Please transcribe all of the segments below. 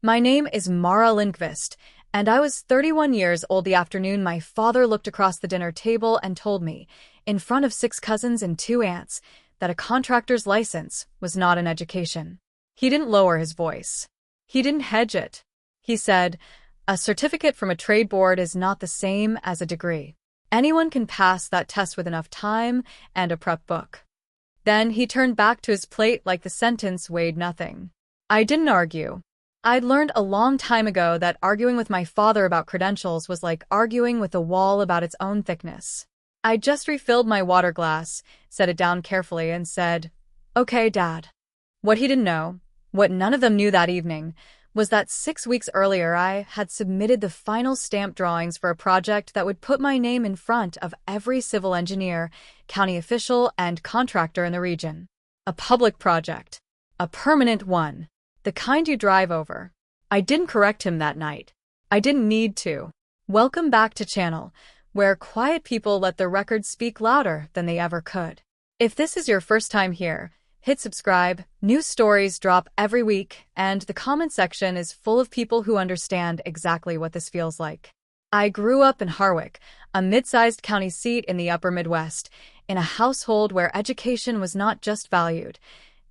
My name is Mara Lindqvist, and I was 31 years old the afternoon my father looked across the dinner table and told me, in front of 6 cousins and 2 aunts, that a contractor's license was not an education. He didn't lower his voice. He didn't hedge it. He said, "A certificate from a trade board is not the same as a degree. Anyone can pass that test with enough time and a prep book." Then he turned back to his plate like the sentence weighed nothing. I didn't argue. I'd learned a long time ago that arguing with my father about credentials was like arguing with a wall about its own thickness. I just refilled my water glass, set it down carefully, and said, "Okay, Dad." What he didn't know, what none of them knew that evening, was that 6 weeks earlier I had submitted the final stamp drawings for a project that would put my name in front of every civil engineer, county official, and contractor in the region. A public project. A permanent one. The kind you drive over. I didn't correct him that night. I didn't need to. Welcome back to Channel, where quiet people let the record speak louder than they ever could. If this is your first time here, hit subscribe. New stories drop every week, and the comment section is full of people who understand exactly what this feels like. I grew up in Harwick, a mid-sized county seat in the upper Midwest, in a household where education was not just valued,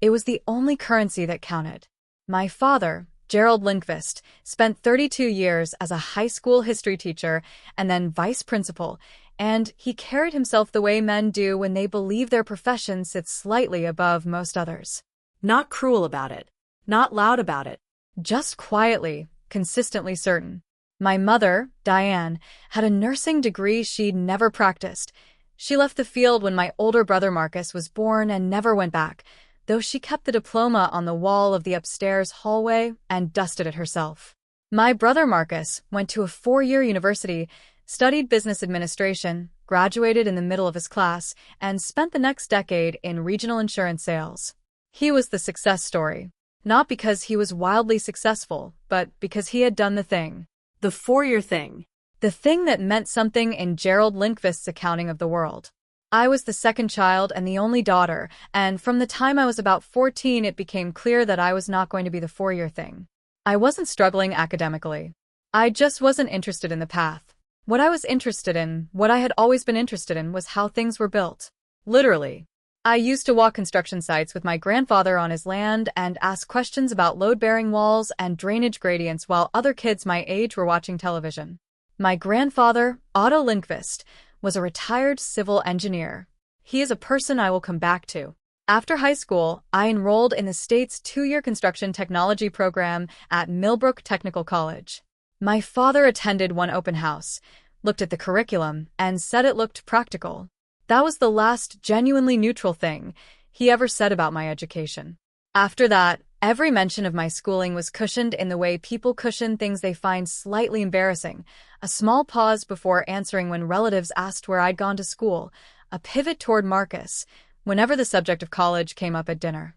it was the only currency that counted. My father, Gerald Lindqvist, spent 32 years as a high school history teacher and then vice principal, and he carried himself the way men do when they believe their profession sits slightly above most others. Not cruel about it, not loud about it, just quietly, consistently certain. My mother, Diane, had a nursing degree she'd never practiced. She left the field when my older brother Marcus was born and never went back, though she kept the diploma on the wall of the upstairs hallway and dusted it herself. My brother Marcus went to a 4-year university, studied business administration, graduated in the middle of his class, and spent the next decade in regional insurance sales. He was the success story, not because he was wildly successful, but because he had done the thing. The 4-year thing. The thing that meant something in Gerald Lindqvist's accounting of the world. I was the second child and the only daughter, and from the time I was about 14 it became clear that I was not going to be the 4-year thing. I wasn't struggling academically. I just wasn't interested in the path. What I was interested in, what I had always been interested in, was how things were built. Literally. I used to walk construction sites with my grandfather on his land and ask questions about load-bearing walls and drainage gradients while other kids my age were watching television. My grandfather, Otto Lindqvist, was a retired civil engineer. He is a person I will come back to. After high school, I enrolled in the state's 2-year construction technology program at Millbrook Technical College. My father attended one open house, looked at the curriculum, and said it looked practical. That was the last genuinely neutral thing he ever said about my education. After that, every mention of my schooling was cushioned in the way people cushion things they find slightly embarrassing. A small pause before answering when relatives asked where I'd gone to school, a pivot toward Marcus whenever the subject of college came up at dinner.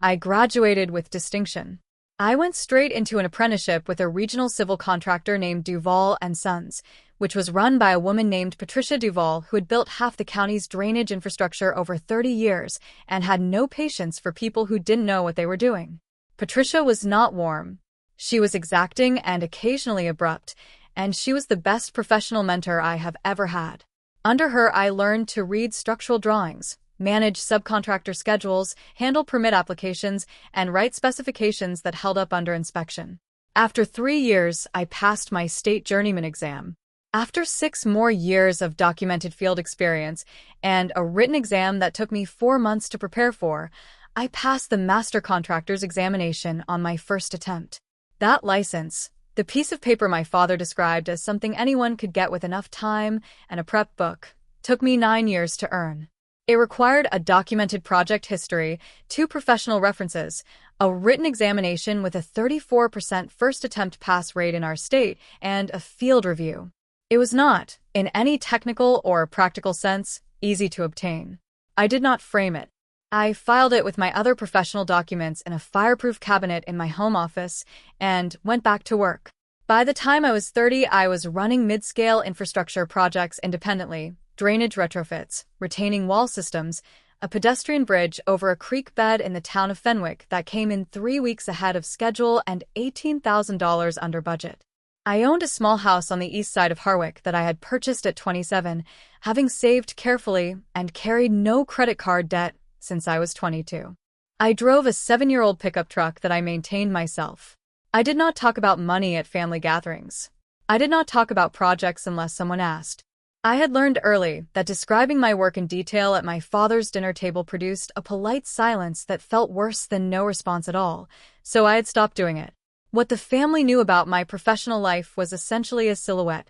I graduated with distinction. I went straight into an apprenticeship with a regional civil contractor named Duval and Sons, which was run by a woman named Patricia Duval who had built half the county's drainage infrastructure over 30 years and had no patience for people who didn't know what they were doing. Patricia was not warm. She was exacting and occasionally abrupt, and she was the best professional mentor I have ever had. Under her, I learned to read structural drawings, manage subcontractor schedules, handle permit applications, and write specifications that held up under inspection. After 3 years, I passed my state journeyman exam. After 6 more years of documented field experience and a written exam that took me 4 months to prepare for, I passed the master contractor's examination on my first attempt. That license, the piece of paper my father described as something anyone could get with enough time and a prep book, took me 9 years to earn. It required a documented project history, 2 professional references, a written examination with a 34% first attempt pass rate in our state, and a field review. It was not, in any technical or practical sense, easy to obtain. I did not frame it. I filed it with my other professional documents in a fireproof cabinet in my home office and went back to work. By the time I was 30, I was running mid-scale infrastructure projects independently, drainage retrofits, retaining wall systems, a pedestrian bridge over a creek bed in the town of Fenwick that came in 3 weeks ahead of schedule and $18,000 under budget. I owned a small house on the east side of Harwick that I had purchased at 27, having saved carefully and carried no credit card debt since I was 22. I drove a 7-year-old pickup truck that I maintained myself. I did not talk about money at family gatherings. I did not talk about projects unless someone asked. I had learned early that describing my work in detail at my father's dinner table produced a polite silence that felt worse than no response at all, so I had stopped doing it. What the family knew about my professional life was essentially a silhouette.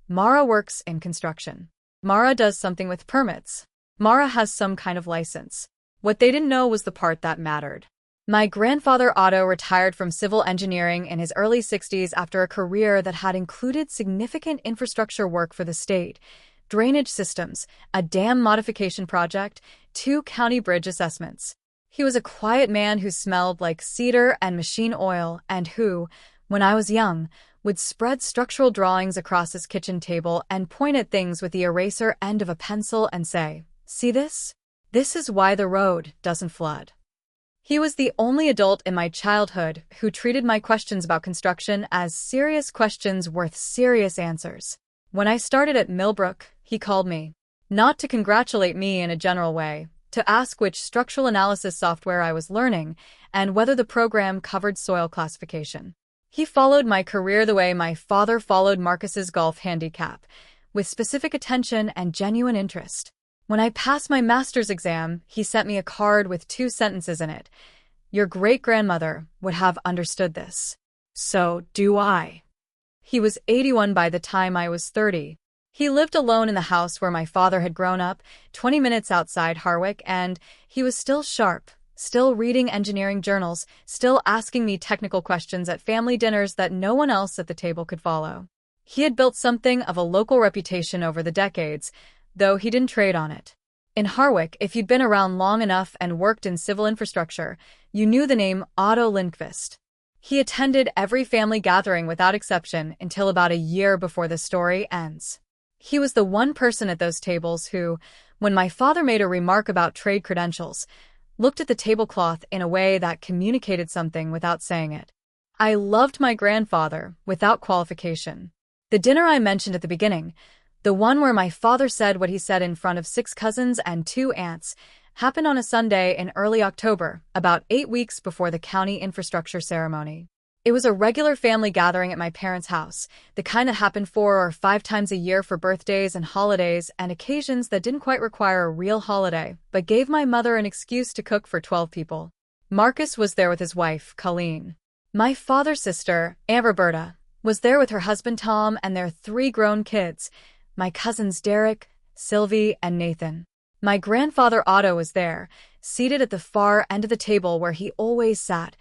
Mara works in construction. Mara does something with permits. Mara has some kind of license. What they didn't know was the part that mattered. My grandfather Otto retired from civil engineering in his early 60s after a career that had included significant infrastructure work for the state, drainage systems, a dam modification project, 2 county bridge assessments. He was a quiet man who smelled like cedar and machine oil and who, when I was young, would spread structural drawings across his kitchen table and point at things with the eraser end of a pencil and say, "See this? This is why the road doesn't flood." He was the only adult in my childhood who treated my questions about construction as serious questions worth serious answers. When I started at Millbrook, he called me, not to congratulate me in a general way, to ask which structural analysis software I was learning and whether the program covered soil classification. He followed my career the way my father followed Marcus's golf handicap, with specific attention and genuine interest. When I passed my master's exam, he sent me a card with 2 sentences in it. "Your great-grandmother would have understood this. So do I." He was 81 by the time I was 30. He lived alone in the house where my father had grown up, 20 minutes outside Harwick, and he was still sharp, still reading engineering journals, still asking me technical questions at family dinners that no one else at the table could follow. He had built something of a local reputation over the decades, though he didn't trade on it. In Harwick, if you'd been around long enough and worked in civil infrastructure, you knew the name Otto Lindqvist. He attended every family gathering without exception until about a year before the story ends. He was the one person at those tables who, when my father made a remark about trade credentials, looked at the tablecloth in a way that communicated something without saying it. I loved my grandfather, without qualification. The dinner I mentioned at the beginning, the one where my father said what he said in front of 6 cousins and 2 aunts, happened on a Sunday in early October, about 8 weeks before the county infrastructure ceremony. It was a regular family gathering at my parents' house, the kind that happened 4 or 5 times a year for birthdays and holidays and occasions that didn't quite require a real holiday, but gave my mother an excuse to cook for 12 people. Marcus was there with his wife, Colleen. My father's sister, Aunt Roberta, was there with her husband Tom and their 3 grown kids, my cousins Derek, Sylvie, and Nathan. My grandfather Otto was there, seated at the far end of the table where he always sat,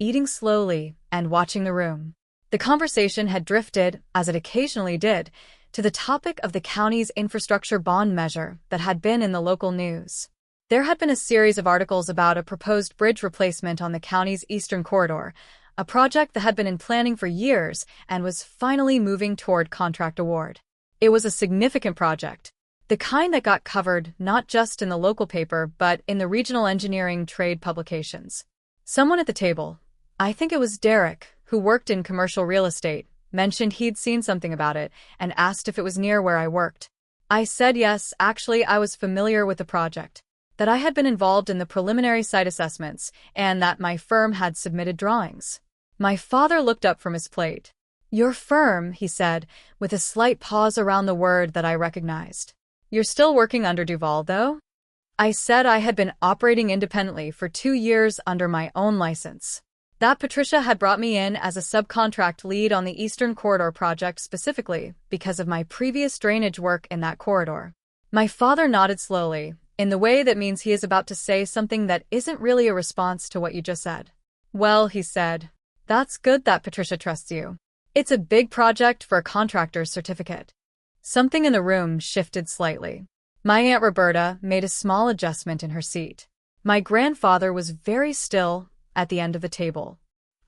eating slowly and watching the room. The conversation had drifted, as it occasionally did, to the topic of the county's infrastructure bond measure that had been in the local news. There had been a series of articles about a proposed bridge replacement on the county's eastern corridor, a project that had been in planning for years and was finally moving toward contract award. It was a significant project, the kind that got covered not just in the local paper but in the regional engineering trade publications. Someone at the table, I think it was Derek, who worked in commercial real estate, mentioned he'd seen something about it and asked if it was near where I worked. I said yes, actually I was familiar with the project, that I had been involved in the preliminary site assessments, and that my firm had submitted drawings. My father looked up from his plate. "Your firm," he said, with a slight pause around the word that I recognized. "You're still working under Duval, though?" I said I had been operating independently for 2 years under my own license. That Patricia had brought me in as a subcontract lead on the Eastern Corridor project specifically because of my previous drainage work in that corridor. My father nodded slowly, in the way that means he is about to say something that isn't really a response to what you just said. "Well," he said, "that's good that Patricia trusts you. It's a big project for a contractor's certificate." Something in the room shifted slightly. My Aunt Roberta made a small adjustment in her seat. My grandfather was very still at the end of the table.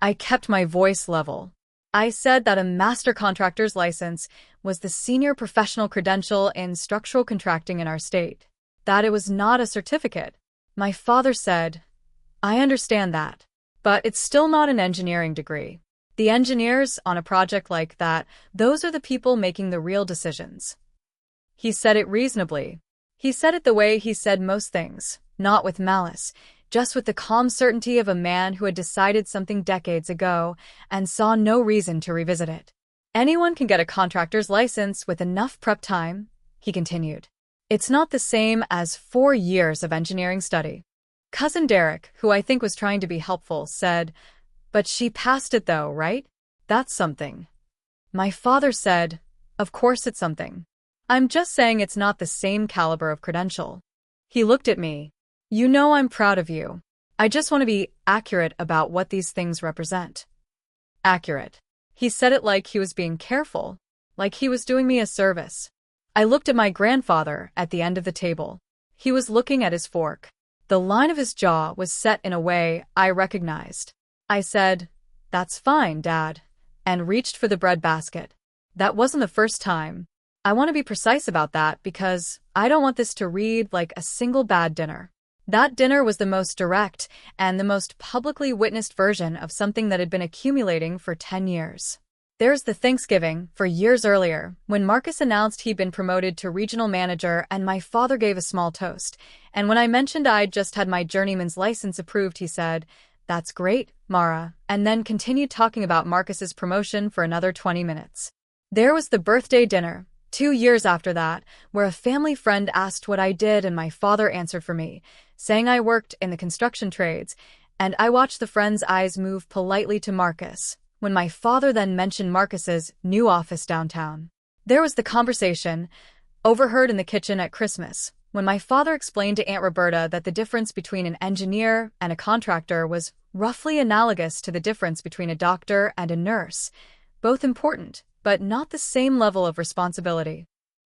I kept my voice level. I said that a master contractor's license was the senior professional credential in structural contracting in our state. that it was not a certificate. My father said, "I understand that, but it's still not an engineering degree. The engineers on a project like that, those are the people making the real decisions." He said it reasonably. He said it the way he said most things, not with malice, just with the calm certainty of a man who had decided something decades ago and saw no reason to revisit it. "Anyone can get a contractor's license with enough prep time," he continued. "It's not the same as 4 years of engineering study." Cousin Derek, who I think was trying to be helpful, said, "But she passed it though, right? That's something." My father said, "Of course it's something. I'm just saying it's not the same caliber of credential." He looked at me. "You know I'm proud of you. I just want to be accurate about what these things represent." Accurate. He said it like he was being careful, like he was doing me a service. I looked at my grandfather at the end of the table. He was looking at his fork. The line of his jaw was set in a way I recognized. I said, "That's fine, Dad," and reached for the bread basket. That wasn't the first time. I want to be precise about that because I don't want this to read like a single bad dinner. That dinner was the most direct and the most publicly witnessed version of something that had been accumulating for 10 years. There's the Thanksgiving, for years earlier, when Marcus announced he'd been promoted to regional manager and my father gave a small toast. And when I mentioned I'd just had my journeyman's license approved, he said, "That's great, Mara," and then continued talking about Marcus's promotion for another 20 minutes. There was the birthday dinner, 2 years after that, where a family friend asked what I did and my father answered for me, saying I worked in the construction trades, and I watched the friend's eyes move politely to Marcus, when my father then mentioned Marcus's new office downtown. There was the conversation, overheard in the kitchen at Christmas, when my father explained to Aunt Roberta that the difference between an engineer and a contractor was roughly analogous to the difference between a doctor and a nurse, both important, but not the same level of responsibility.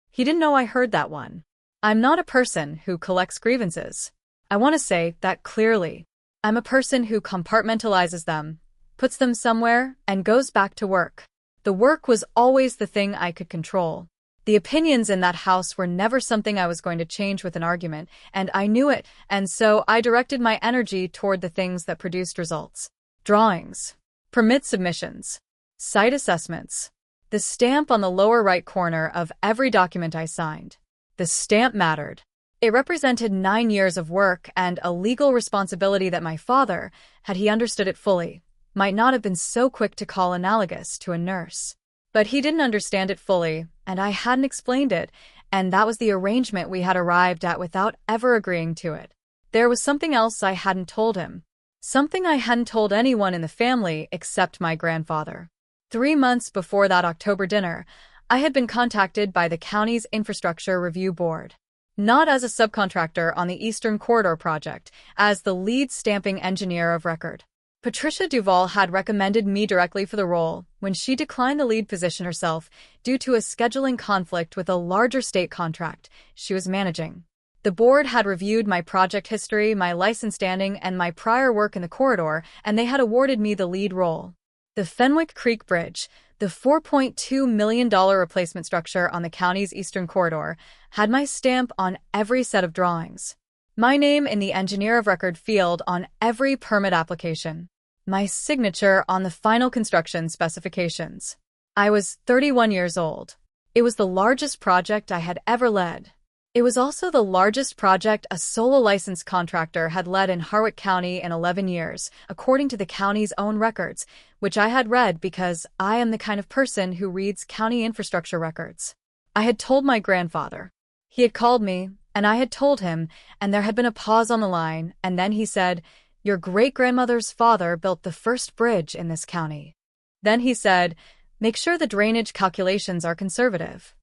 He didn't know I heard that one. I'm not a person who collects grievances. I want to say that clearly. I'm a person who compartmentalizes them, puts them somewhere, and goes back to work. The work was always the thing I could control. The opinions in that house were never something I was going to change with an argument, and I knew it, and so I directed my energy toward the things that produced results. Drawings, permit submissions, site assessments, the stamp on the lower right corner of every document I signed. The stamp mattered. It represented 9 years of work and a legal responsibility that my father, had he understood it fully, might not have been so quick to call analogous to a nurse. But he didn't understand it fully, and I hadn't explained it, and that was the arrangement we had arrived at without ever agreeing to it. There was something else I hadn't told him. Something I hadn't told anyone in the family except my grandfather. 3 months before that October dinner, I had been contacted by the county's Infrastructure Review Board. Not as a subcontractor on the Eastern Corridor project, as the lead stamping engineer of record. Patricia Duval had recommended me directly for the role when she declined the lead position herself due to a scheduling conflict with a larger state contract she was managing. The board had reviewed my project history, my license standing, and my prior work in the corridor, and they had awarded me the lead role. The Fenwick Creek Bridge, the $4.2 million replacement structure on the county's Eastern Corridor, had my stamp on every set of drawings. My name in the engineer of record field on every permit application. My signature on the final construction specifications. I was 31 years old. It was the largest project I had ever led. It was also the largest project a solo licensed contractor had led in Harwick County in 11 years, according to the county's own records, which I had read because I am the kind of person who reads county infrastructure records. I had told my grandfather. He had called me, and I had told him, and there had been a pause on the line, and then he said, "Your great-grandmother's father built the first bridge in this county." Then he said, "Make sure the drainage calculations are conservative."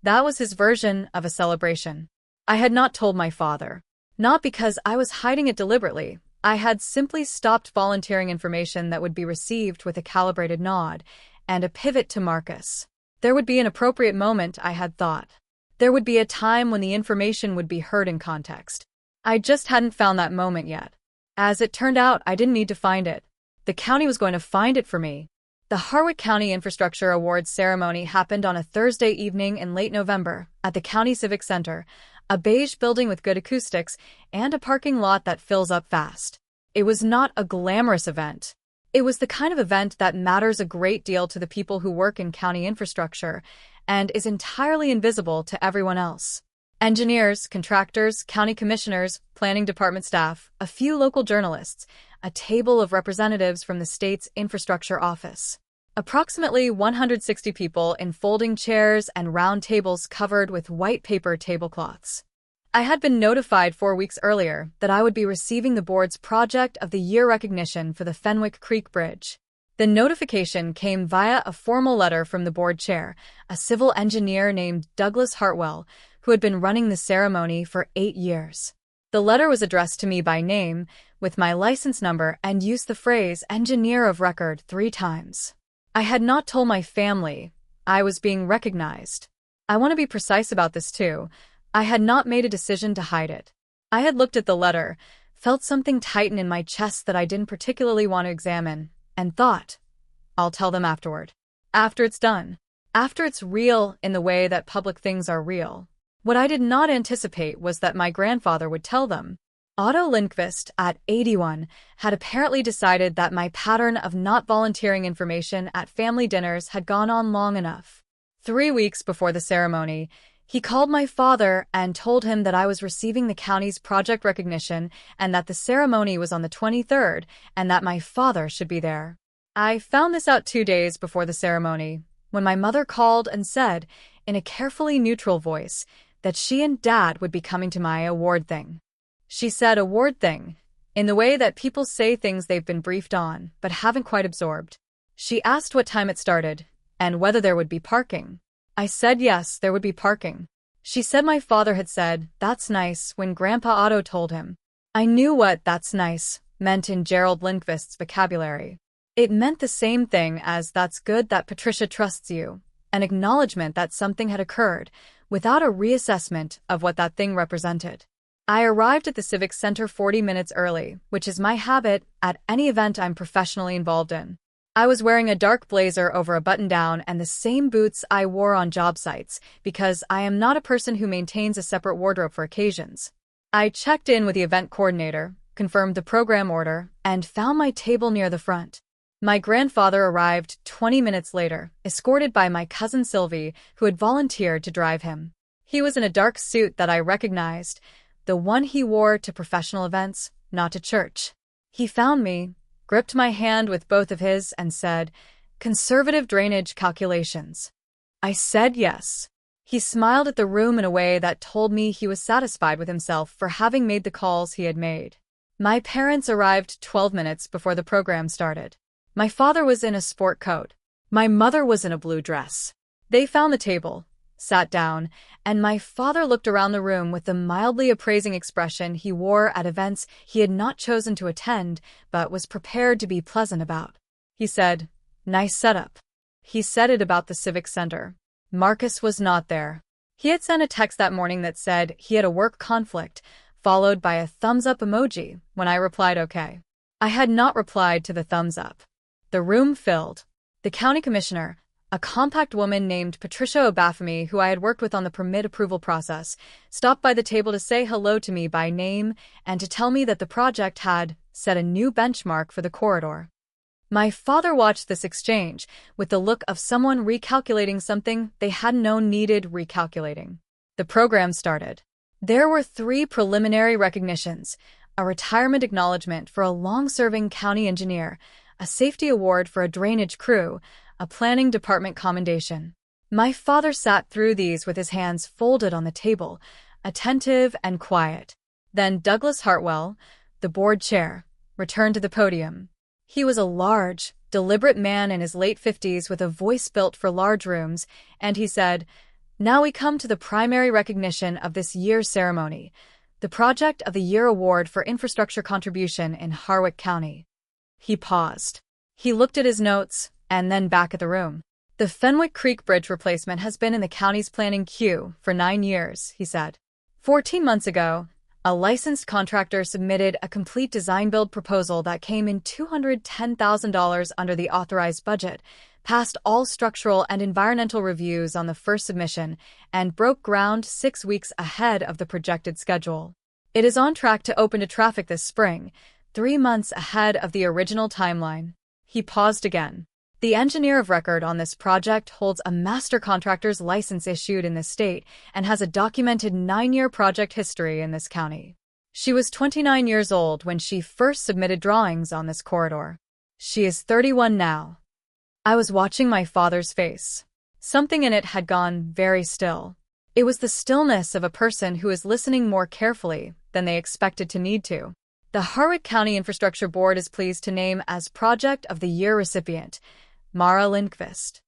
That was his version of a celebration. I had not told my father. Not because I was hiding it deliberately. I had simply stopped volunteering information that would be received with a calibrated nod and a pivot to Marcus. There would be an appropriate moment, I had thought. There would be a time when the information would be heard in context. I just hadn't found that moment yet. As it turned out, I didn't need to find it. The county was going to find it for me. The Harwick County Infrastructure Awards ceremony happened on a Thursday evening in late November at the County Civic Center. a beige building with good acoustics, and a parking lot that fills up fast. It was not a glamorous event. It was the kind of event that matters a great deal to the people who work in county infrastructure and is entirely invisible to everyone else. Engineers, contractors, county commissioners, planning department staff, a few local journalists, a table of representatives from the state's infrastructure office. Approximately 160 people in folding chairs and round tables covered with white paper tablecloths. I had been notified 4 weeks earlier that I would be receiving the board's Project of the Year recognition for the Fenwick Creek Bridge. The notification came via a formal letter from the board chair, a civil engineer named Douglas Hartwell, who had been running the ceremony for 8 years. The letter was addressed to me by name, with my license number, and used the phrase engineer of record 3 times. I had not told my family I was being recognized. I want to be precise about this too. I had not made a decision to hide it. I had looked at the letter, felt something tighten in my chest that I didn't particularly want to examine, and thought, I'll tell them afterward. After it's done. After it's real in the way that public things are real. What I did not anticipate was that my grandfather would tell them. Otto Lindqvist, at 81, had apparently decided that my pattern of not volunteering information at family dinners had gone on long enough. 3 weeks before the ceremony, he called my father and told him that I was receiving the county's project recognition and that the ceremony was on the 23rd and that my father should be there. I found this out 2 days before the ceremony, when my mother called and said, in a carefully neutral voice, that she and Dad would be coming to my award thing. She said award thing, in the way that people say things they've been briefed on but haven't quite absorbed. She asked what time it started and whether there would be parking. I said yes, there would be parking. She said my father had said, "That's nice," when Grandpa Otto told him. I knew what "that's nice" meant in Gerald Lindqvist's vocabulary. It meant the same thing as "that's good that Patricia trusts you," an acknowledgement that something had occurred, without a reassessment of what that thing represented. I arrived at the Civic Center 40 minutes early, which is my habit at any event I'm professionally involved in. I was wearing a dark blazer over a button-down and the same boots I wore on job sites, because I am not a person who maintains a separate wardrobe for occasions. I checked in with the event coordinator, confirmed the program order, and found my table near the front. My grandfather arrived 20 minutes later, escorted by my cousin Sylvie, who had volunteered to drive him. He was in a dark suit that I recognized, the one he wore to professional events, not to church. He found me, gripped my hand with both of his, and said, "Conservative drainage calculations." I said yes. He smiled at the room in a way that told me he was satisfied with himself for having made the calls he had made. My parents arrived 12 minutes before the program started. My father was in a sport coat. My mother was in a blue dress. They found the table, sat down, and my father looked around the room with the mildly appraising expression he wore at events he had not chosen to attend but was prepared to be pleasant about. He said, "Nice setup." He said it about the Civic Center. Marcus was not there. He had sent a text that morning that said he had a work conflict, followed by a thumbs-up emoji when I replied okay. I had not replied to the thumbs-up. The room filled. The county commissioner, a compact woman named Patricia Obafemi, who I had worked with on the permit approval process, stopped by the table to say hello to me by name and to tell me that the project had set a new benchmark for the corridor. My father watched this exchange with the look of someone recalculating something they hadn't known needed recalculating. The program started. There were 3 preliminary recognitions: a retirement acknowledgement for a long-serving county engineer, a safety award for a drainage crew, a planning department commendation. My father sat through these with his hands folded on the table, attentive and quiet. Then Douglas Hartwell, the board chair, returned to the podium. He was a large, deliberate man in his late 50s with a voice built for large rooms, and he said, "Now we come to the primary recognition of this year's ceremony, the Project of the Year Award for Infrastructure Contribution in Harwick County." He paused. He looked at his notes, and then back at the room. "The Fenwick Creek Bridge replacement has been in the county's planning queue for 9 years, he said. 14 months ago, a licensed contractor submitted a complete design-build proposal that came in $210,000 under the authorized budget, passed all structural and environmental reviews on the first submission, and broke ground 6 weeks ahead of the projected schedule. It is on track to open to traffic this spring, 3 months ahead of the original timeline. He paused again. The engineer of record on this project holds a master contractor's license issued in this state and has a documented 9-year project history in this county. She was 29 years old when she first submitted drawings on this corridor. She is 31 now. I was watching my father's face. Something in it had gone very still. It was the stillness of a person who is listening more carefully than they expected to need to. The Harwood County Infrastructure Board is pleased to name as Project of the Year recipient, Mara Lindqvist.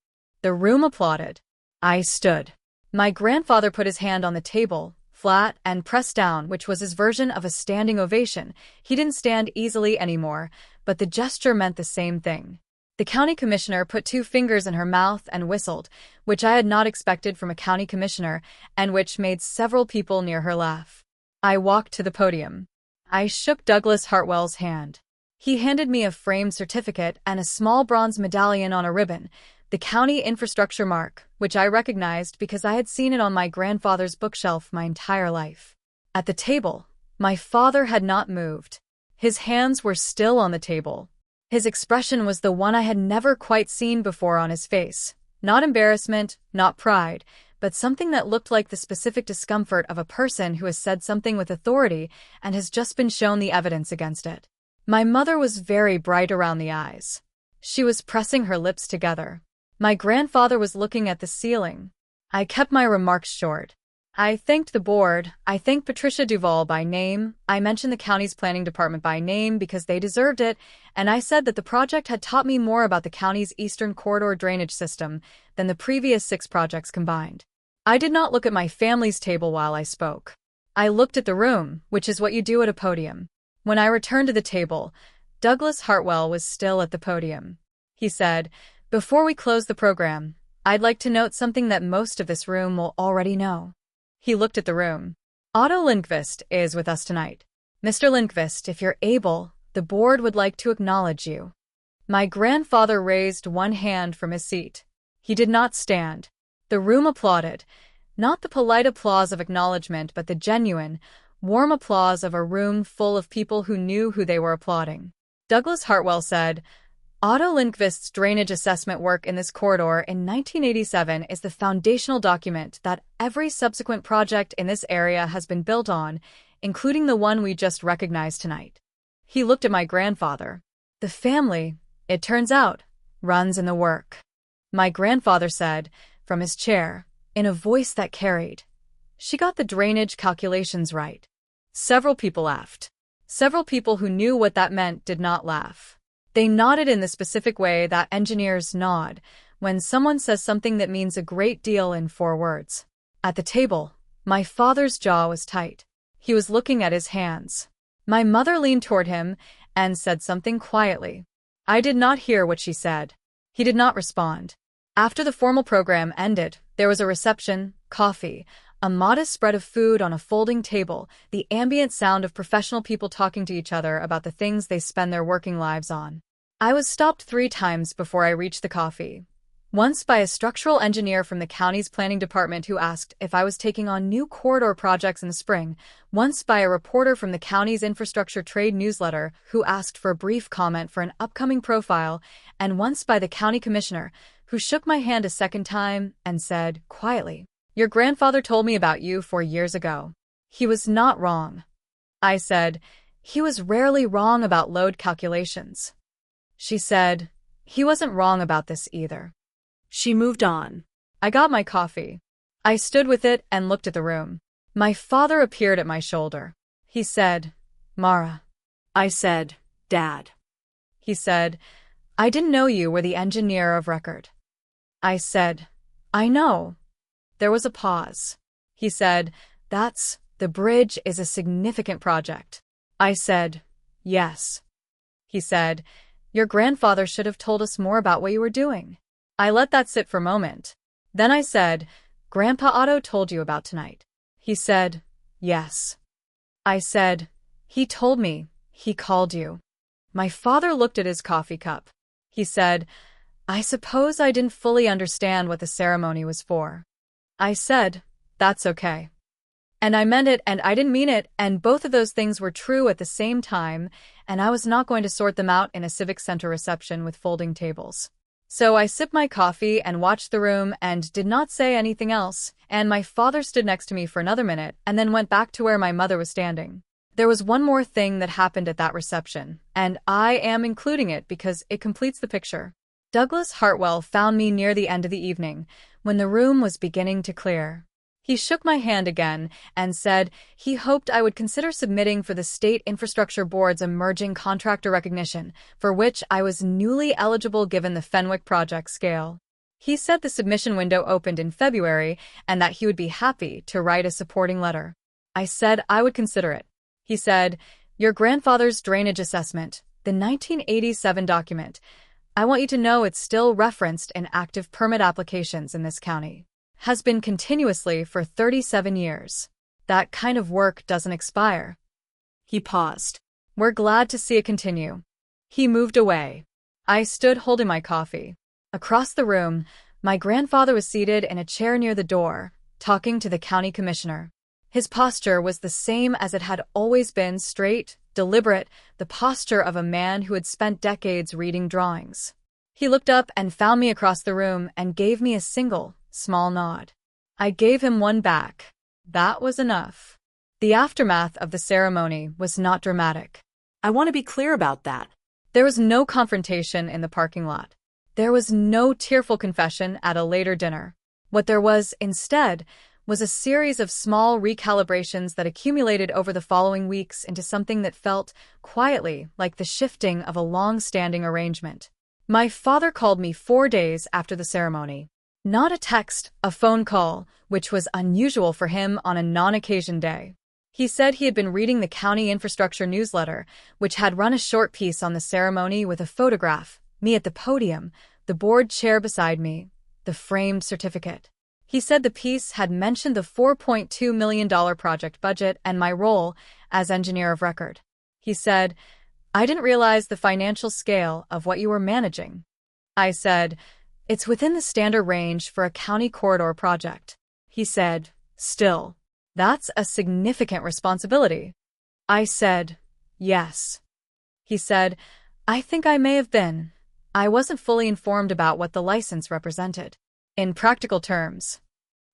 The room applauded. I stood. My grandfather put his hand on the table, flat and pressed down, which was his version of a standing ovation. He didn't stand easily anymore, but the gesture meant the same thing. The county commissioner put 2 fingers in her mouth and whistled, which I had not expected from a county commissioner, and which made several people near her laugh. I walked to the podium. I shook Douglas Hartwell's hand. He handed me a framed certificate and a small bronze medallion on a ribbon, the county infrastructure mark, which I recognized because I had seen it on my grandfather's bookshelf my entire life. At the table, my father had not moved. His hands were still on the table. His expression was the one I had never quite seen before on his face. Not embarrassment, not pride, but something that looked like the specific discomfort of a person who has said something with authority and has just been shown the evidence against it. My mother was very bright around the eyes. She was pressing her lips together. My grandfather was looking at the ceiling. I kept my remarks short. I thanked the board. I thanked Patricia Duval by name. I mentioned the county's planning department by name because they deserved it, and I said that the project had taught me more about the county's eastern corridor drainage system than the previous 6 projects combined. I did not look at my family's table while I spoke. I looked at the room, which is what you do at a podium. When I returned to the table, Douglas Hartwell was still at the podium. He said, "Before we close the program, I'd like to note something that most of this room will already know." He looked at the room. Otto Lindqvist is with us tonight. Mr. Lindqvist, if you're able, the board would like to acknowledge you. My grandfather raised one hand from his seat. He did not stand. The room applauded, not the polite applause of acknowledgement, but the genuine, warm applause of a room full of people who knew who they were applauding. Douglas Hartwell said, Otto Lindqvist's drainage assessment work in this corridor in 1987 is the foundational document that every subsequent project in this area has been built on, including the one we just recognized tonight. He looked at my grandfather. The family, it turns out, runs in the work. My grandfather said, from his chair, in a voice that carried, "She got the drainage calculations right." Several people laughed. Several people who knew what that meant did not laugh. They nodded in the specific way that engineers nod when someone says something that means a great deal in 4 words. At the table, my father's jaw was tight. He was looking at his hands. My mother leaned toward him and said something quietly. I did not hear what she said. He did not respond. After the formal program ended, there was a reception, coffee, a modest spread of food on a folding table, the ambient sound of professional people talking to each other about the things they spend their working lives on. I was stopped 3 times before I reached the coffee. Once by a structural engineer from the county's planning department who asked if I was taking on new corridor projects in the spring, once by a reporter from the county's infrastructure trade newsletter who asked for a brief comment for an upcoming profile, and once by the county commissioner who shook my hand a second time and said, quietly, "Your grandfather told me about you 4 years ago. He was not wrong." I said, "He was rarely wrong about load calculations." She said, "He wasn't wrong about this either." She moved on. I got my coffee. I stood with it and looked at the room. My father appeared at my shoulder. He said, "Mara." I said, "Dad." He said, "I didn't know you were the engineer of record." I said, "I know." There was a pause. He said, "The bridge is a significant project." I said, "Yes." He said, "Your grandfather should have told us more about what you were doing." I let that sit for a moment. Then I said, "Grandpa Otto told you about tonight." He said, "Yes." I said, "He told me, he called you." My father looked at his coffee cup. He said, I suppose I didn't fully understand what the ceremony was for. I said, "That's okay." And I meant it and I didn't mean it, and both of those things were true at the same time, and I was not going to sort them out in a civic center reception with folding tables. So I sipped my coffee and watched the room and did not say anything else, and my father stood next to me for another minute and then went back to where my mother was standing. There was one more thing that happened at that reception, and I am including it because it completes the picture. Douglas Hartwell found me near the end of the evening, when the room was beginning to clear. He shook my hand again and said he hoped I would consider submitting for the State Infrastructure Board's emerging contractor recognition, for which I was newly eligible given the Fenwick project scale. He said the submission window opened in February and that he would be happy to write a supporting letter. I said I would consider it. He said, "Your grandfather's drainage assessment, the 1987 document, I want you to know it's still referenced in active permit applications in this county. Has been continuously for 37 years. That kind of work doesn't expire." He paused. "We're glad to see it continue." He moved away. I stood holding my coffee. Across the room, my grandfather was seated in a chair near the door, talking to the county commissioner. His posture was the same as it had always been, straight, deliberate, the posture of a man who had spent decades reading drawings. He looked up and found me across the room and gave me a single, small nod. I gave him one back. That was enough. The aftermath of the ceremony was not dramatic. I want to be clear about that. There was no confrontation in the parking lot. There was no tearful confession at a later dinner. What there was, instead, was a series of small recalibrations that accumulated over the following weeks into something that felt, quietly, like the shifting of a long-standing arrangement. My father called me 4 days after the ceremony. Not a text, a phone call, which was unusual for him on a non-occasion day. He said he had been reading the county infrastructure newsletter, which had run a short piece on the ceremony with a photograph, me at the podium, the board chair beside me, the framed certificate. He said the piece had mentioned the $4.2 million project budget and my role as engineer of record. He said, "I didn't realize the financial scale of what you were managing." I said, "It's within the standard range for a county corridor project." He said, "Still, that's a significant responsibility." I said, "Yes." He said, "I think I may have been. I wasn't fully informed about what the license represented. In practical terms."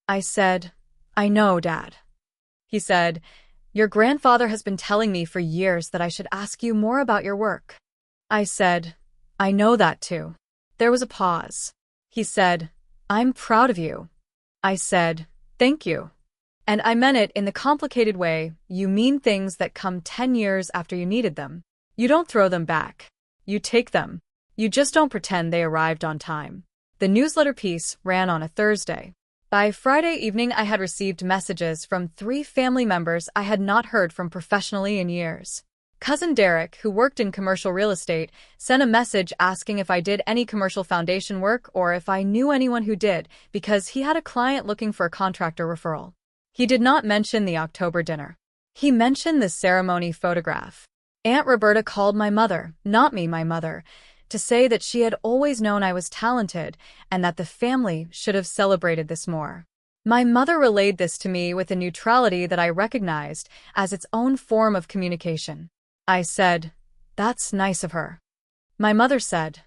I said, "I know, Dad." He said, "Your grandfather has been telling me for years that I should ask you more about your work." I said, "I know that too." There was a pause. He said, "I'm proud of you." I said, "Thank you." And I meant it in the complicated way you mean things that come 10 years after you needed them. You don't throw them back. You take them. You just don't pretend they arrived on time. The newsletter piece ran on a Thursday. By Friday evening, I had received messages from 3 family members I had not heard from professionally in years. Cousin Derek, who worked in commercial real estate, sent a message asking if I did any commercial foundation work or if I knew anyone who did, because he had a client looking for a contractor referral. He did not mention the October dinner. He mentioned the ceremony photograph. Aunt Roberta called my mother, not me, my mother, to say that she had always known I was talented and that the family should have celebrated this more. My mother relayed this to me with a neutrality that I recognized as its own form of communication. I said, "That's nice of her." My mother said,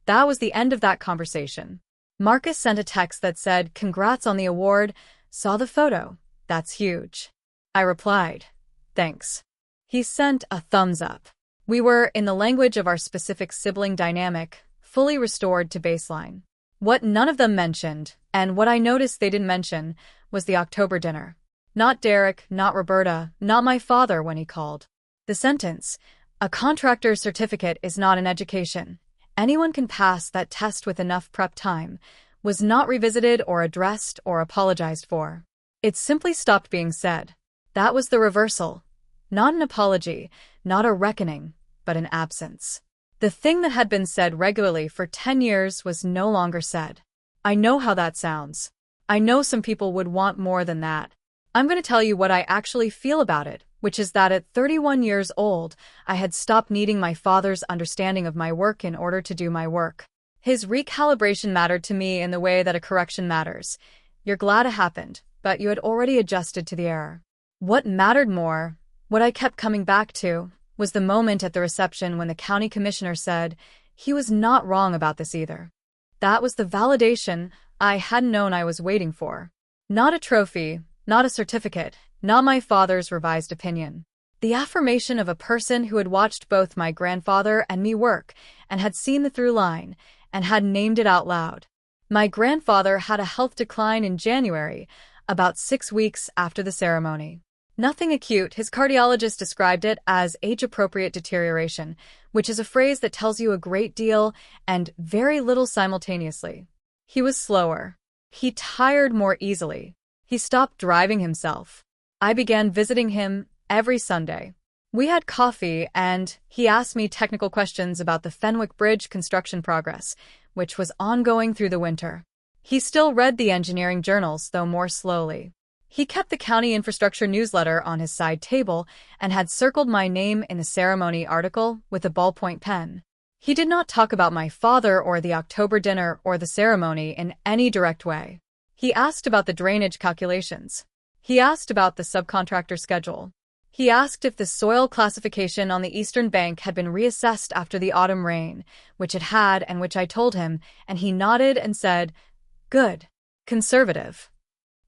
That was the end of that conversation. Marcus sent a text that said, "Congrats on the award. Saw the photo. That's huge." I replied, "Thanks." He sent a thumbs up. We were, in the language of our specific sibling dynamic, fully restored to baseline. What none of them mentioned, and what I noticed they didn't mention, was the October dinner. Not Derek, not Roberta, not my father when he called. The sentence, "A contractor's certificate is not an education. Anyone can pass that test with enough prep time," was not revisited or addressed or apologized for. It simply stopped being said. That was the reversal. Not an apology, not a reckoning, but an absence. The thing that had been said regularly for 10 years was no longer said. I know how that sounds. I know some people would want more than that. I'm going to tell you what I actually feel about it, which is that at 31 years old, I had stopped needing my father's understanding of my work in order to do my work. His recalibration mattered to me in the way that a correction matters. You're glad it happened, but you had already adjusted to the error. What mattered more, what I kept coming back to, was the moment at the reception when the county commissioner said he was not wrong about this either. That was the validation I hadn't known I was waiting for. Not a trophy, not a certificate, not my father's revised opinion. The affirmation of a person who had watched both my grandfather and me work and had seen the through line and had named it out loud. My grandfather had a health decline in January, about 6 weeks after the ceremony. Nothing acute, his cardiologist described it as age-appropriate deterioration, which is a phrase that tells you a great deal and very little simultaneously. He was slower. He tired more easily. He stopped driving himself. I began visiting him every Sunday. We had coffee, and he asked me technical questions about the Fenwick Bridge construction progress, which was ongoing through the winter. He still read the engineering journals, though more slowly. He kept the county infrastructure newsletter on his side table and had circled my name in the ceremony article with a ballpoint pen. He did not talk about my father or the October dinner or the ceremony in any direct way. He asked about the drainage calculations. He asked about the subcontractor schedule. He asked if the soil classification on the eastern bank had been reassessed after the autumn rain, which it had and which I told him, and he nodded and said, "Good. Conservative."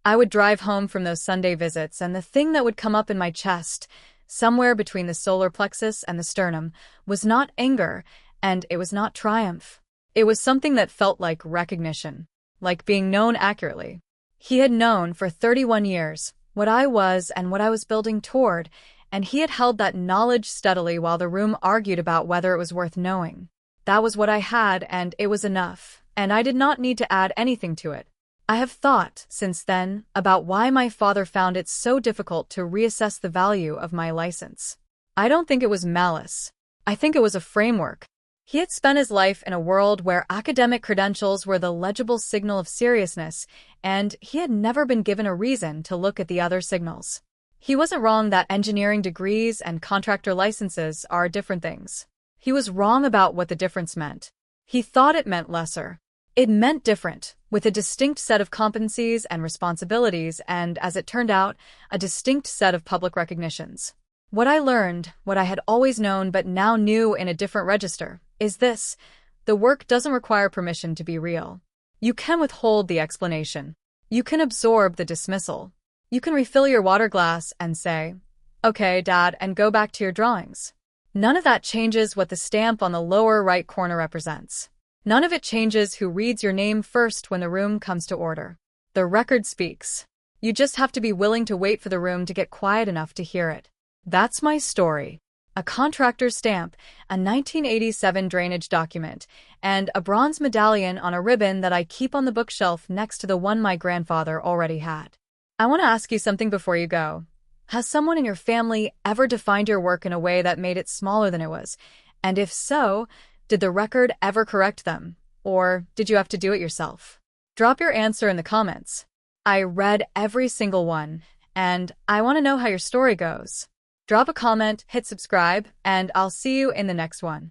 I would drive home from those Sunday visits, and the thing that would come up in my chest, somewhere between the solar plexus and the sternum, was not anger, and it was not triumph. It was something that felt like recognition, like being known accurately. He had known for 31 years what I was and what I was building toward, and he had held that knowledge steadily while the room argued about whether it was worth knowing. That was what I had, and it was enough, and I did not need to add anything to it. I have thought, since then, about why my father found it so difficult to reassess the value of my license. I don't think it was malice. I think it was a framework. He had spent his life in a world where academic credentials were the legible signal of seriousness, and he had never been given a reason to look at the other signals. He wasn't wrong that engineering degrees and contractor licenses are different things. He was wrong about what the difference meant. He thought it meant lesser. It meant different, with a distinct set of competencies and responsibilities and, as it turned out, a distinct set of public recognitions. What I learned, what I had always known but now knew in a different register, is this: the work doesn't require permission to be real. You can withhold the explanation. You can absorb the dismissal. You can refill your water glass and say, "Okay, Dad," and go back to your drawings. None of that changes what the stamp on the lower right corner represents. None of it changes who reads your name first when the room comes to order. The record speaks. You just have to be willing to wait for the room to get quiet enough to hear it. That's my story. A contractor's stamp, a 1987 drainage document, and a bronze medallion on a ribbon that I keep on the bookshelf next to the one my grandfather already had. I want to ask you something before you go. Has someone in your family ever defined your work in a way that made it smaller than it was? And if so, did the record ever correct them? Or did you have to do it yourself? Drop your answer in the comments. I read every single one, and I want to know how your story goes. Drop a comment, hit subscribe, and I'll see you in the next one.